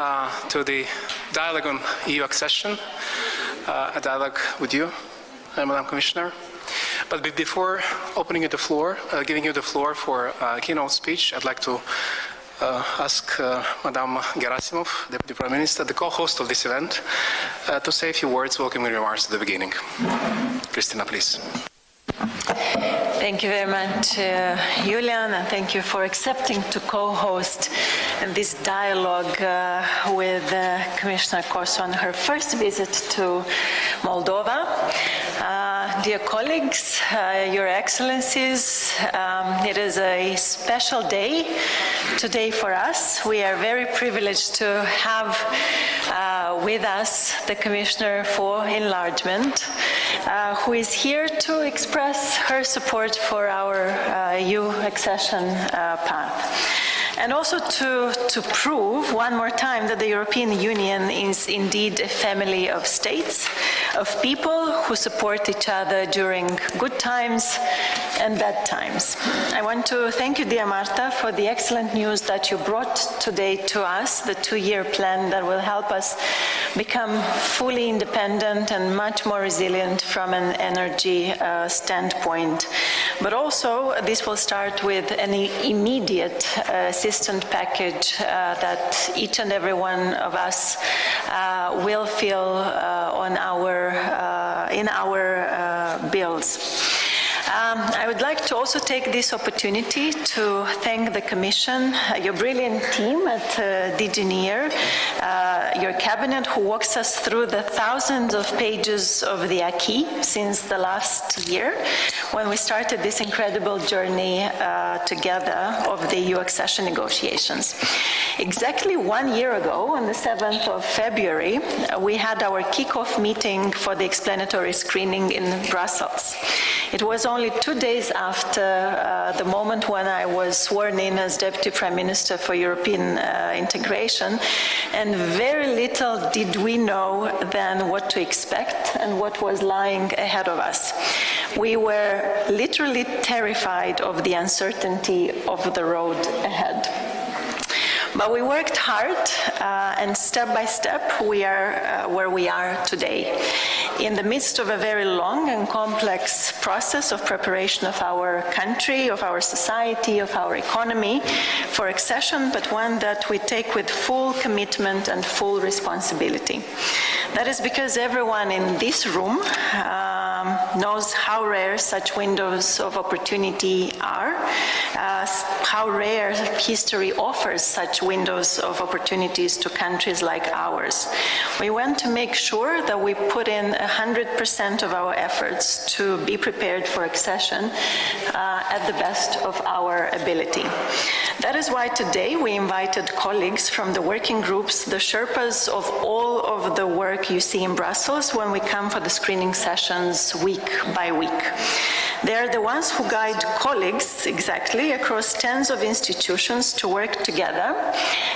To the Dialogue on EU accession, a dialogue with you, Madam Commissioner. But before opening the floor, giving you the floor for a keynote speech, I'd like to ask Madam Gerasimov, Deputy Prime Minister, the co-host of this event, to say a few words, welcoming remarks at the beginning. Christina, please. Thank you very much, Julian, and thank you for accepting to co-host this dialogue with Commissioner Kos on her first visit to Moldova. Dear colleagues, Your Excellencies, it is a special day today for us. We are very privileged to have with us the Commissioner for Enlargement, who is here to express her support for our EU accession path. And also to prove one more time that the European Union is indeed a family of states, of people who support each other during good times and bad times. I want to thank you, dear Marta, for the excellent news that you brought today to us, the 2-year plan that will help us become fully independent and much more resilient from an energy standpoint. But also, this will start with an immediate assistance package that each and every one of us will feel on in our bills. I would like to also take this opportunity to thank the Commission, your brilliant team at DG NEAR, your cabinet who walks us through the thousands of pages of the acquis since the last year when we started this incredible journey together of the EU accession negotiations. Exactly 1 year ago, on the 7th of February, we had our kickoff meeting for the explanatory screening in Brussels. It was only 2 days after the moment when I was sworn in as Deputy Prime Minister for European integration, and very little did we know then what to expect and what was lying ahead of us. We were literally terrified of the uncertainty of the road ahead. But we worked hard, and step by step, we are where we are today. In the midst of a very long and complex process of preparation of our country, of our society, of our economy for accession, but one that we take with full commitment and full responsibility. That is because everyone in this room knows how rare such windows of opportunity are, how rare history offers such windows of opportunities to countries like ours. We want to make sure that we put in 100% of our efforts to be prepared for accession at the best of our ability. That is why today we invited colleagues from the working groups, the Sherpas of all of the work you see in Brussels when we come for the screening sessions week by week. They are the ones who guide colleagues exactly across tens of institutions to work together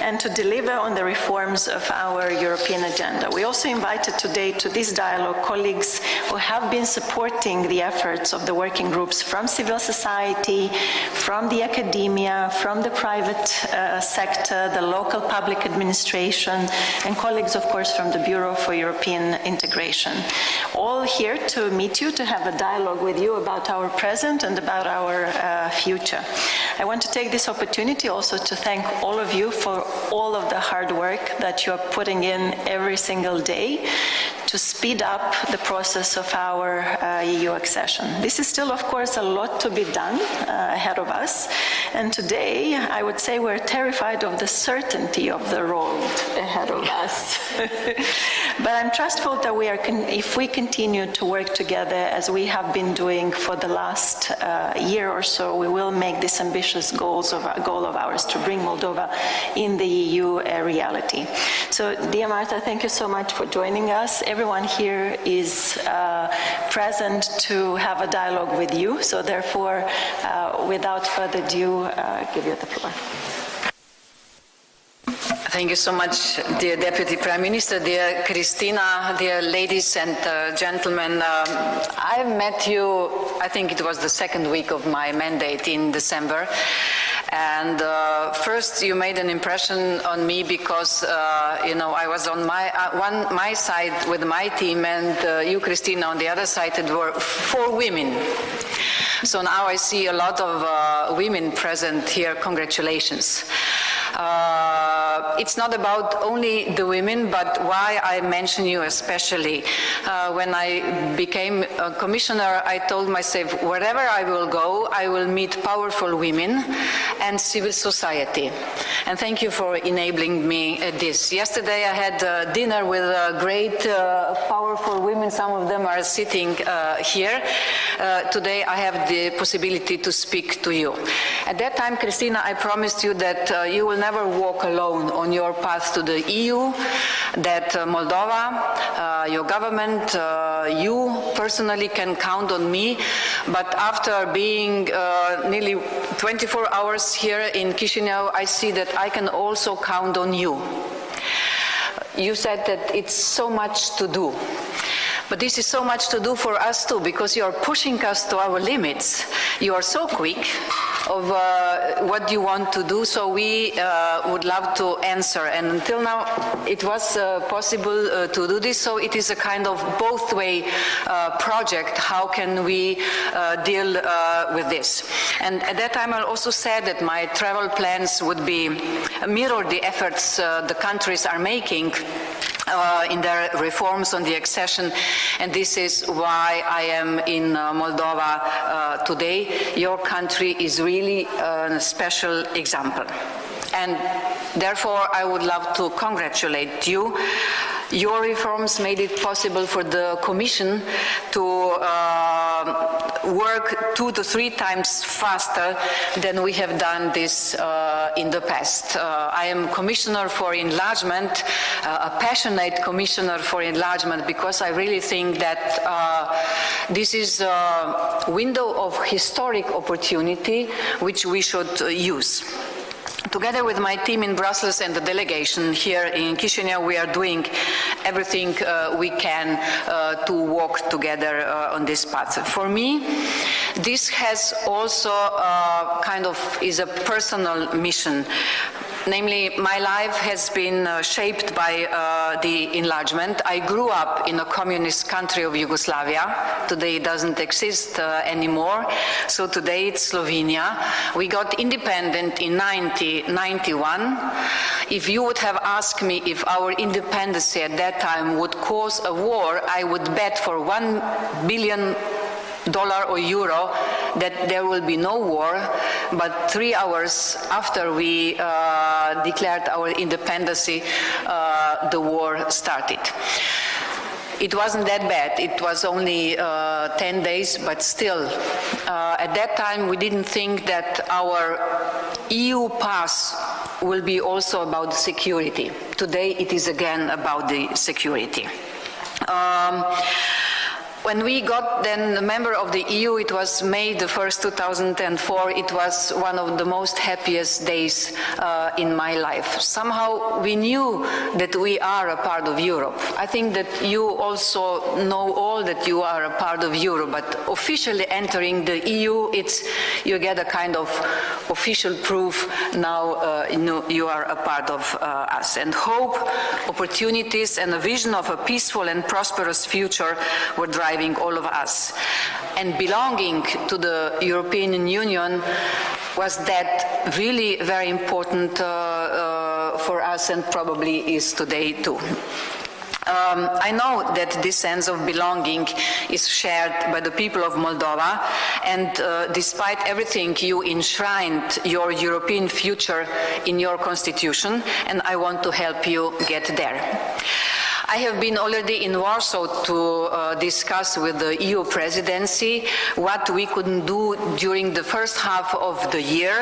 and to deliver on the reforms of our European agenda. We also invited today to this dialogue colleagues who have been supporting the efforts of the working groups from civil society, from the academia, from the private sector, the local public administration, and colleagues, of course, from the Bureau for European Integration. All here to meet you, to have a dialogue with you about our present and about our future. I want to take this opportunity also to thank all of you for all of the hard work that you are putting in every single day to speed up the process of our EU accession. This is still, of course, a lot to be done ahead of us. And today, I would say we're terrified of the certainty of the road ahead of us. But I'm trustful that if we continue to work together as we have been doing for the last year or so, we will make this ambitious goal of ours to bring Moldova in the EU a reality. So, dear Marta, thank you so much for joining us. Everyone here is present to have a dialogue with you. So therefore, without further ado, give you the floor. Thank you so much, dear Deputy Prime Minister, dear Christina, dear ladies and gentlemen. I met you, I think it was the second week of my mandate in December. And first, you made an impression on me because, I was on my side with my team, and you, Christina, on the other side. It were 4 women. So now I see a lot of women present here. Congratulations. It's not about only the women, but why I mention you especially. When I became a commissioner, I told myself, wherever I will go, I will meet powerful women and civil society. And thank you for enabling me this. Yesterday I had dinner with great, powerful women. Some of them are sitting here. Today I have the possibility to speak to you. At that time, Christina, I promised you that you will never walk alone on your path to the EU, that Moldova, your government, you personally can count on me. But after being nearly 24 hours here in Chisinau, I see that I can also count on you. You said that it's so much to do. But this is so much to do for us too, because you are pushing us to our limits. You are so quick of what you want to do, so we would love to answer. And until now, it was possible to do this, so it is a kind of both-way project. How can we deal with this? And at that time, I also said that my travel plans would be mirror the efforts the countries are making in their reforms on the accession, and this is why I am in Moldova today. Your country is really a special example, and therefore I would love to congratulate you. Your reforms made it possible for the Commission to work 2 to 3 times faster than we have done this in the past. I am Commissioner for Enlargement, a passionate Commissioner for Enlargement, because I really think that this is a window of historic opportunity which we should use. Together with my team in Brussels and the delegation here in Chisinau, we are doing everything we can to walk together on this path. For me, this has also is a personal mission. Namely, my life has been shaped by the enlargement. I grew up in a communist country of Yugoslavia. Today it doesn't exist anymore. So today it's Slovenia. We got independent in 1991. If you would have asked me if our independence at that time would cause a war, I would bet for $1 billion or euro that there will be no war, but 3 hours after we declared our independence, the war started. It wasn't that bad. It was only 10 days, but still, at that time we didn't think that our EU pass will be also about security. Today it is again about the security. When we got then a member of the EU, it was May the 1st, 2004. It was one of the most happiest days in my life. Somehow we knew that we are a part of Europe. I think that you also know all that you are a part of Europe, but officially entering the EU, you get a kind of official proof now you are a part of us. And hope, opportunities, and a vision of a peaceful and prosperous future were driving all of us. And belonging to the European Union was that really very important for us, and probably is today too. I know that this sense of belonging is shared by the people of Moldova, and despite everything, you enshrined your European future in your constitution, and I want to help you get there. I have been already in Warsaw to discuss with the EU presidency what we could do during the first half of the year,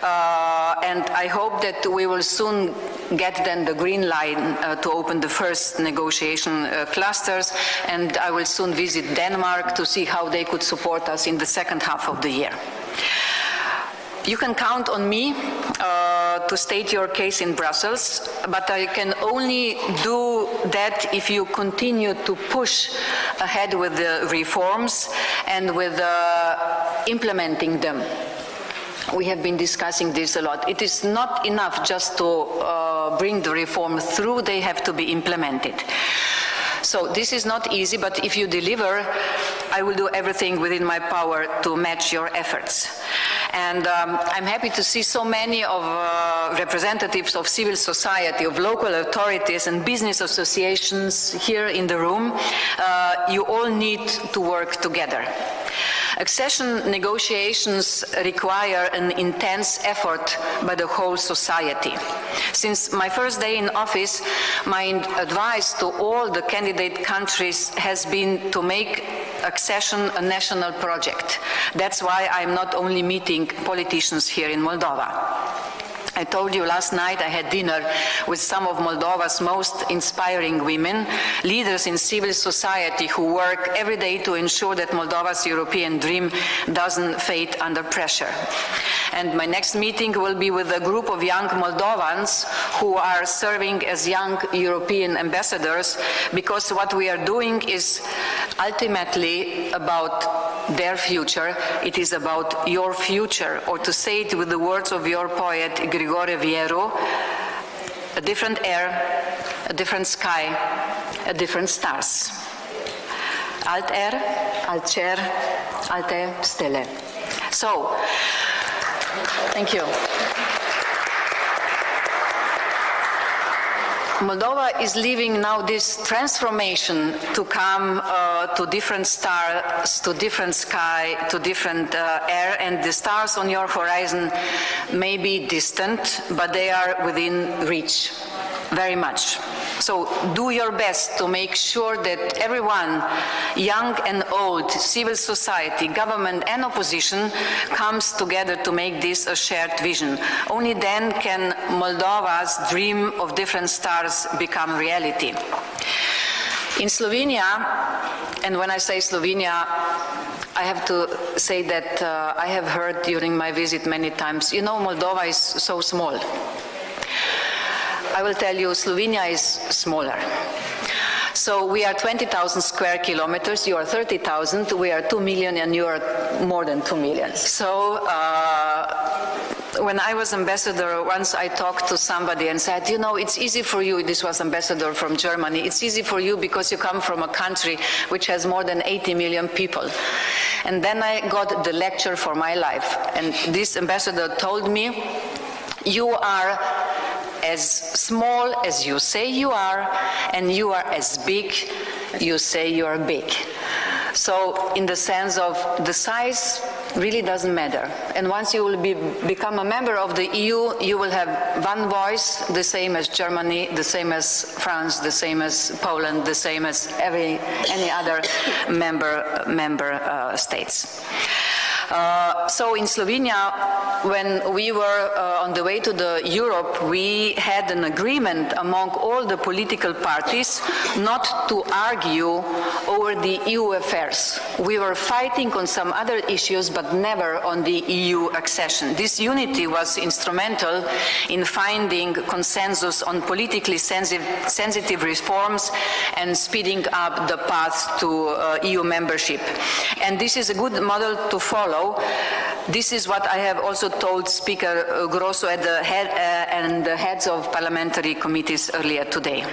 and I hope that we will soon get then the green light to open the first negotiation clusters, and I will soon visit Denmark to see how they could support us in the second half of the year. You can count on me to state your case in Brussels, but I can only do that if you continue to push ahead with the reforms and with implementing them. We have been discussing this a lot. It is not enough just to bring the reform through, they have to be implemented. So this is not easy, but if you deliver, I will do everything within my power to match your efforts. And I'm happy to see so many of representatives of civil society, of local authorities and business associations here in the room. You all need to work together. Accession negotiations require an intense effort by the whole society. Since my first day in office, my advice to all the candidate countries has been to make accession a national project. That's why I'm not only meeting politicians here in Moldova. I told you last night I had dinner with some of Moldova's most inspiring women, leaders in civil society who work every day to ensure that Moldova's European dream doesn't fade under pressure. And my next meeting will be with a group of young Moldovans who are serving as young European ambassadors, because what we are doing is ultimately about their future. It is about your future, or to say it with the words of your poet Grigore Vieru, a different air, a different sky, a different stars. Alt aer, alt cer, alte stele. So, thank you. Moldova is living now this transformation to come to different stars, to different sky, to different air, and the stars on your horizon may be distant, but they are within reach, very much. So do your best to make sure that everyone, young and old, civil society, government and opposition, comes together to make this a shared vision. Only then can Moldova's dream of different stars become reality. In Slovenia, and when I say Slovenia, I have to say that I have heard during my visit many times, you know, Moldova is so small. I will tell you, Slovenia is smaller. So we are 20,000 square kilometers, you are 30,000, we are 2 million and you are more than 2 million. So when I was ambassador, once I talked to somebody and said, you know, it's easy for you, this was ambassador from Germany, it's easy for you because you come from a country which has more than 80 million people. And then I got the lecture for my life. And this ambassador told me, you are as small as you say you are, and you are as big you say you are big. So in the sense of the size really doesn't matter. And once you will become a member of the EU, you will have one voice, the same as Germany, the same as France, the same as Poland, the same as any other member states. So in Slovenia, when we were on the way to Europe, we had an agreement among all the political parties not to argue over the EU affairs. We were fighting on some other issues, but never on the EU accession. This unity was instrumental in finding consensus on politically sensitive reforms and speeding up the path to EU membership. And this is a good model to follow. This is what I have also told Speaker Grosso and the heads of parliamentary committees earlier today.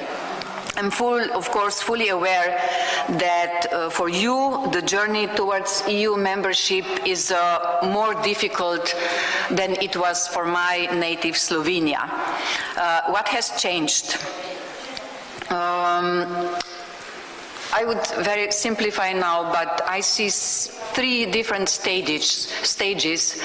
I'm of course fully aware that for you the journey towards EU membership is more difficult than it was for my native Slovenia. What has changed? I would very simplify now, but I see three different stages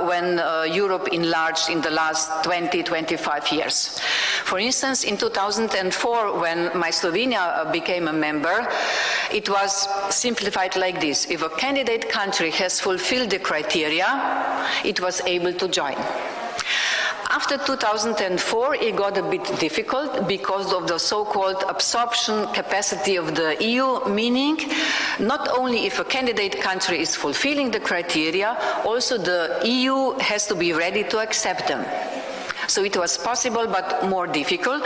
when Europe enlarged in the last 20-25 years. For instance, in 2004, when my Slovenia became a member, it was simplified like this. If a candidate country has fulfilled the criteria, it was able to join. After 2004, it got a bit difficult because of the so-called absorption capacity of the EU, meaning not only if a candidate country is fulfilling the criteria, also the EU has to be ready to accept them. So it was possible, but more difficult.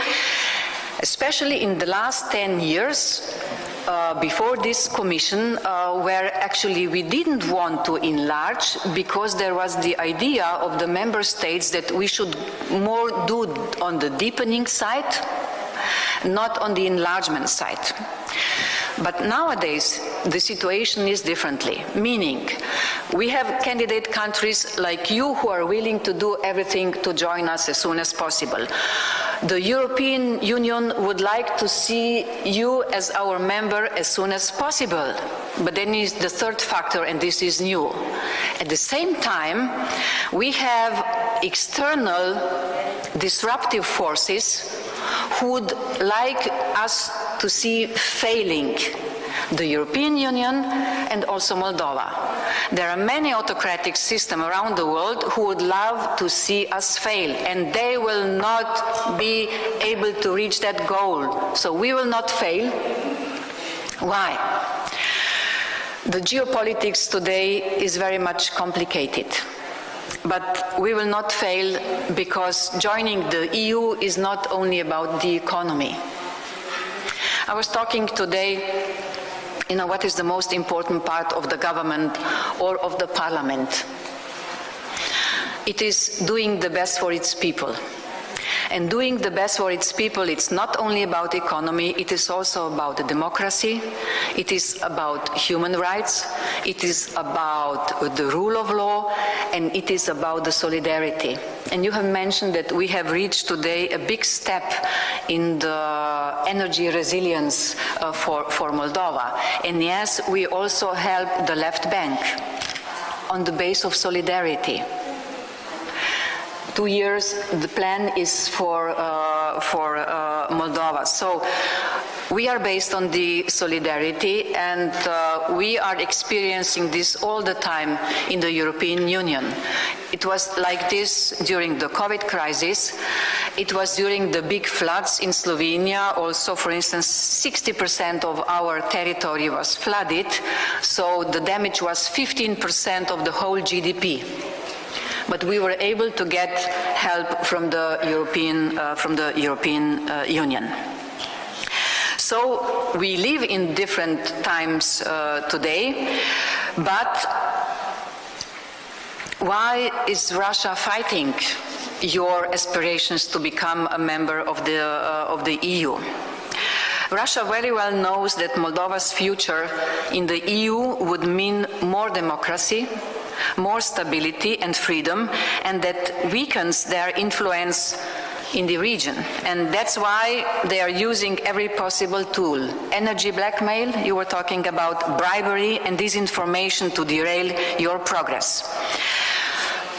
especially in the last 10 years, before this commission, where actually we didn't want to enlarge because there was the idea of the member states that we should more do on the deepening side, not on the enlargement side. But nowadays, the situation is differently, meaning we have candidate countries like you who are willing to do everything to join us as soon as possible. The European Union would like to see you as our member as soon as possible. But then is the third factor, and this is new. At the same time, we have external disruptive forces who would like us to see failing the European Union and also Moldova. There are many autocratic systems around the world who would love to see us fail, and they will not be able to reach that goal. So we will not fail. Why? The geopolitics today is very much complicated. But we will not fail because joining the EU is not only about the economy. I was talking today, what is the most important part of the government or of the parliament? It is doing the best for its people. And doing the best for its people, it's not only about economy, it is also about democracy, it is about human rights, it is about the rule of law, and it is about the solidarity. And you have mentioned that we have reached today a big step in the energy resilience for Moldova. And yes, we also help the left bank on the base of solidarity. 2 years, the plan is for Moldova. So we are based on the solidarity, and we are experiencing this all the time in the European Union. It was like this during the COVID crisis. It was during the big floods in Slovenia. Also, for instance, 60% of our territory was flooded, so the damage was 15% of the whole GDP. But we were able to get help from the European Union. So we live in different times today, but why is Russia fighting your aspirations to become a member of the EU? Russia very well knows that Moldova's future in the EU would mean more democracy, more stability and freedom, and that weakens their influence in the region. And that's why they are using every possible tool. Energy blackmail, you were talking about bribery and disinformation to derail your progress.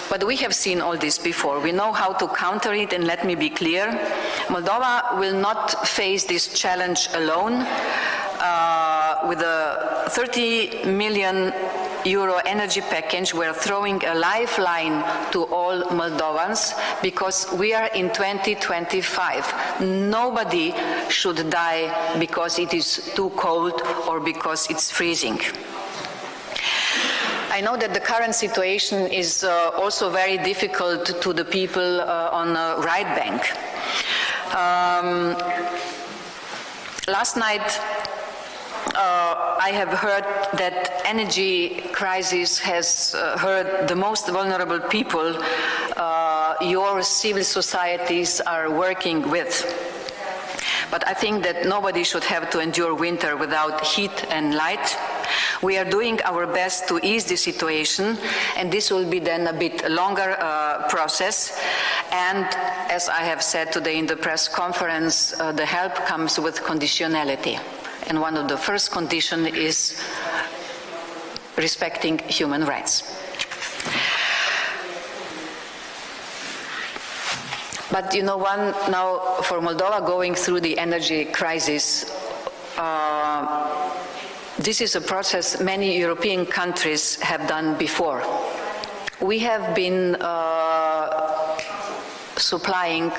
But we have seen all this before. We know how to counter it, and let me be clear, Moldova will not face this challenge alone. With a 30 million euro energy package, we're throwing a lifeline to all Moldovans because we are in 2025. Nobody should die because it is too cold or because it's freezing. I know that the current situation is also very difficult to the people on the right bank. Last night, I have heard that energy crisis has hurt the most vulnerable people your civil societies are working with. But I think that nobody should have to endure winter without heat and light. We are doing our best to ease the situation, and this will be then a bit longer process. And as I have said today in the press conference, the help comes with conditionality. And one of the first conditions is respecting human rights. But you know, now for Moldova going through the energy crisis, this is a process many European countries have done before. We have been supplying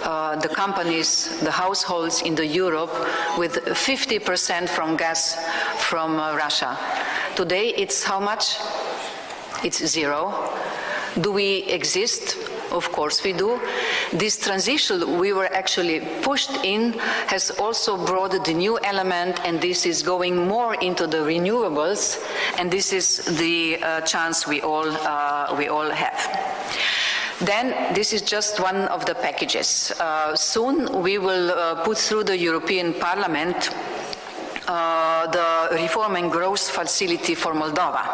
the companies, the households in Europe with 50% from gas from Russia. Today it's how much? It's 0. Do we exist? Of course we do. This transition we were actually pushed in has also brought the new element, and this is going more into the renewables, and this is the chance we all have. Then, this is just one of the packages. Soon we will put through the European Parliament the Reform and Growth Facility for Moldova.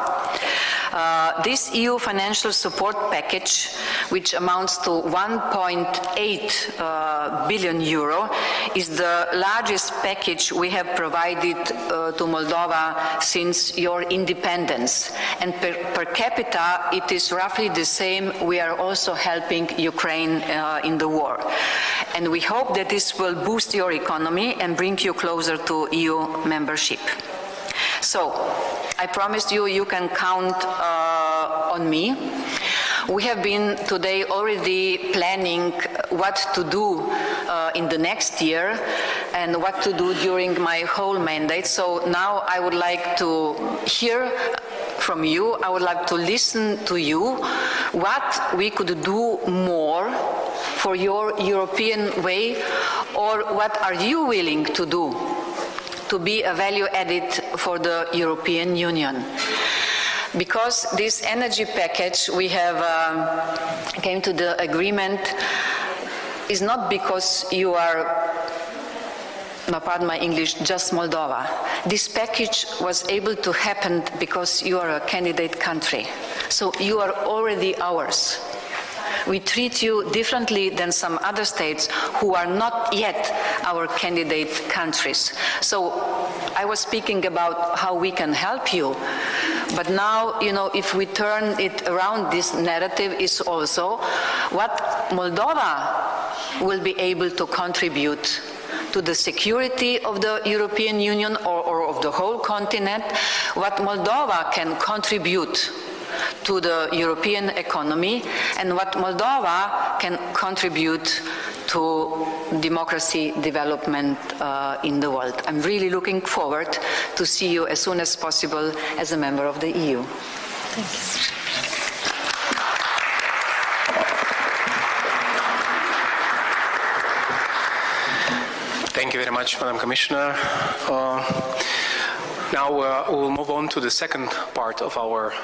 This EU financial support package, which amounts to 1.8 billion euro, is the largest package we have provided to Moldova since your independence. And per capita, it is roughly the same. We are also helping Ukraine in the war. And we hope that this will boost your economy and bring you closer to EU membership. So, I promised you, you can count on me. We have been today already planning what to do in the next year and what to do during my whole mandate. So now I would like to hear from you, I would like to listen to you, what we could do more for your European way, or what are you willing to do to be a value added for the European Union. Because this energy package we have came to the agreement is not because you are, pardon my English, just Moldova. This package was able to happen because you are a candidate country. So you are already ours. We treat you differently than some other states who are not yet our candidate countries. So I was speaking about how we can help you, but now, if we turn it around, this narrative is also what Moldova will be able to contribute to the security of the European Union or of the whole continent, what Moldova can contribute to the European economy, and what Moldova can contribute to democracy development in the world. I'm really looking forward to see you as soon as possible as a member of the EU. Thank you. Thank you very much, Madam Commissioner. Now we'll move on to the second part of our